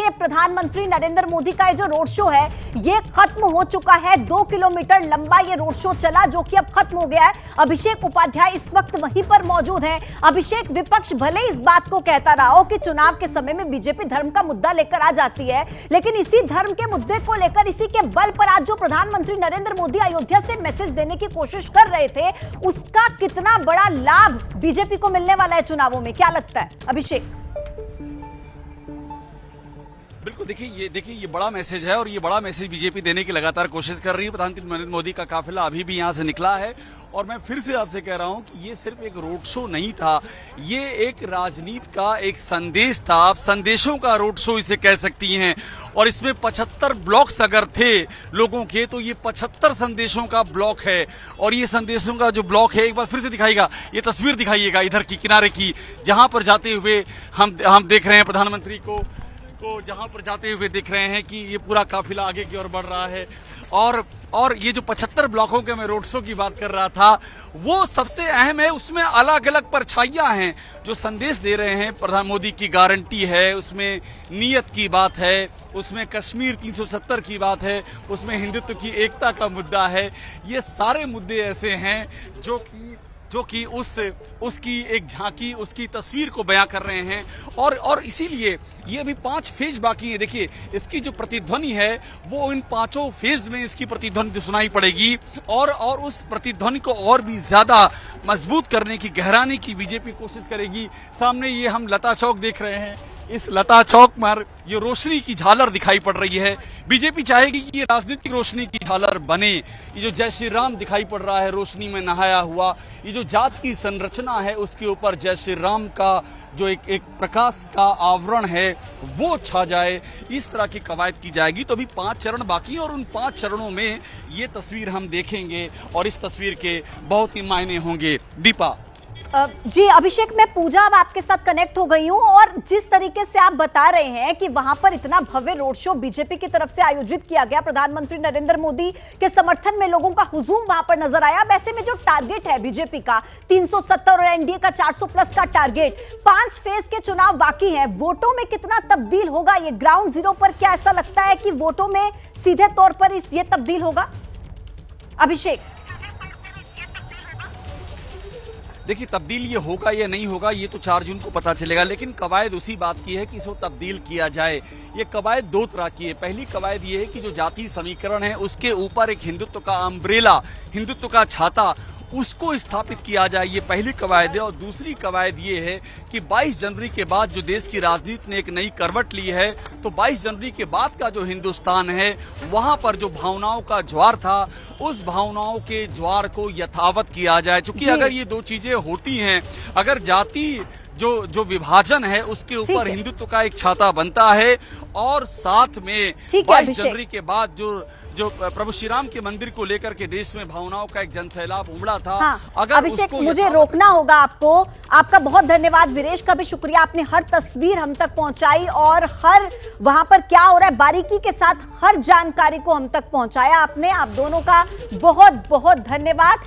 देखिए प्रधानमंत्री नरेंद्र मोदी का ये जो रोड शो है ये खत्म हो चुका है। 2 किलोमीटर लंबा ये रोड शो चला जो कि अब खत्म हो गया है। अभिषेक उपाध्याय इस वक्त वहीं पर मौजूद हैं। अभिषेक, विपक्ष भले इस बात को कहता रहा हो कि चुनाव के समय में बीजेपी धर्म का मुद्दा लेकर आ जाती है, लेकिन इसी धर्म के मुद्दे को लेकर इसी के बल पर आज जो प्रधानमंत्री नरेंद्र मोदी अयोध्या से मैसेज देने की कोशिश कर रहे थे उसका कितना बड़ा लाभ बीजेपी को मिलने वाला है चुनावों में, क्या लगता है अभिषेक? बिल्कुल, देखिए ये बड़ा मैसेज है और ये बड़ा मैसेज बीजेपी देने की लगातार कोशिश कर रही है। प्रधानमंत्री नरेंद्र मोदी का काफिला अभी भी यहां से निकला है और मैं फिर से आपसे कह रहा हूं कि ये सिर्फ एक रोड शो नहीं था, ये एक राजनीति का एक संदेश था। आप संदेशों का रोड शो इसे कह सकती हैं। और इसमें 75 ब्लॉक्स अगर थे लोगों के तो ये 75 संदेशों का ब्लॉक है। और ये संदेशों का जो ब्लॉक है, एक बार फिर से दिखाइएगा, ये तस्वीर दिखाइएगा इधर की किनारे की, जहां पर जाते हुए हम देख रहे हैं प्रधानमंत्री को जहां पर जाते हुए देख रहे हैं कि ये पूरा काफिला आगे की ओर बढ़ रहा है। और ये जो 75 ब्लॉकों के मैं रोड शो की बात कर रहा था वो सबसे अहम है। उसमें अलग अलग परछाइयां हैं जो संदेश दे रहे हैं। प्रधान मोदी की गारंटी है, उसमें नीयत की बात है, उसमें कश्मीर 370 की बात है, उसमें हिंदुत्व की एकता का मुद्दा है। ये सारे मुद्दे ऐसे हैं जो कि उसकी एक झांकी, उसकी तस्वीर को बयां कर रहे हैं। और इसीलिए ये अभी 5 फेज बाकी है। देखिए इसकी जो प्रतिध्वनि है वो इन 5 फेज में इसकी प्रतिध्वनि सुनाई पड़ेगी और उस प्रतिध्वनि को और भी ज्यादा मजबूत करने की, गहराने की बीजेपी कोशिश करेगी। सामने ये हम लता चौक देख रहे हैं, इस लता चौक पर ये रोशनी की झालर दिखाई पड़ रही है। बीजेपी चाहेगी कि ये राजनीतिक रोशनी की झालर बने। ये जो जय श्री राम दिखाई पड़ रहा है रोशनी में नहाया हुआ, ये जो जात की संरचना है उसके ऊपर जय श्री राम का जो एक प्रकाश का आवरण है वो छा जाए, इस तरह की कवायद की जाएगी। तो अभी 5 चरण बाकी हैं और उन 5 चरणों में ये तस्वीर हम देखेंगे और इस तस्वीर के बहुत ही मायने होंगे। दीपा जी अभिषेक, मैं पूजा अब आपके साथ कनेक्ट हो गई हूं और जिस तरीके से आप बता रहे हैं कि वहां पर इतना भव्य रोड शो बीजेपी की तरफ से आयोजित किया गया, प्रधानमंत्री नरेंद्र मोदी के समर्थन में लोगों का हुजूम वहां पर नजर आया। वैसे में जो टारगेट है बीजेपी का 370 और एनडीए का 400 प्लस का टारगेट, 5 फेज के चुनाव बाकी है, वोटों में कितना तब्दील होगा ये ग्राउंड जीरो पर? क्या ऐसा लगता है कि वोटों में सीधे तौर पर ये तब्दील होगा अभिषेक? देखिए तब्दील ये होगा या नहीं होगा ये तो 4 जून को पता चलेगा, लेकिन कवायद उसी बात की है कि इसको तब्दील किया जाए। ये कवायद 2 तरह की है। पहली कवायद ये है कि जो जातीय समीकरण है उसके ऊपर एक हिंदुत्व का अम्ब्रेला, हिंदुत्व का छाता, उसको स्थापित किया जाए, ये पहली कवायद है। और दूसरी कवायद ये है कि 22 जनवरी के बाद जो देश की राजनीति ने एक नई करवट ली है, तो 22 जनवरी के बाद का जो हिंदुस्तान है वहां पर जो भावनाओं का ज्वार था उस भावनाओं के ज्वार को यथावत किया जाए। क्योंकि अगर ये 2 चीजें होती हैं, अगर जाति जो विभाजन है उसके ऊपर हिंदुत्व का एक छाता बनता है और साथ में 22 जनवरी के बाद जो प्रभु श्री राम के मंदिर को लेकर के देश में भावनाओं का एक जनसैलाब उमड़ा था। हाँ, अगर अभिषेक मुझे रोकना होगा आपको। आपका बहुत धन्यवाद, वीरेश का भी शुक्रिया, आपने हर तस्वीर हम तक पहुंचाई और हर वहां पर क्या हो रहा है बारीकी के साथ हर जानकारी को हम तक पहुंचाया आपने। आप दोनों का बहुत बहुत धन्यवाद।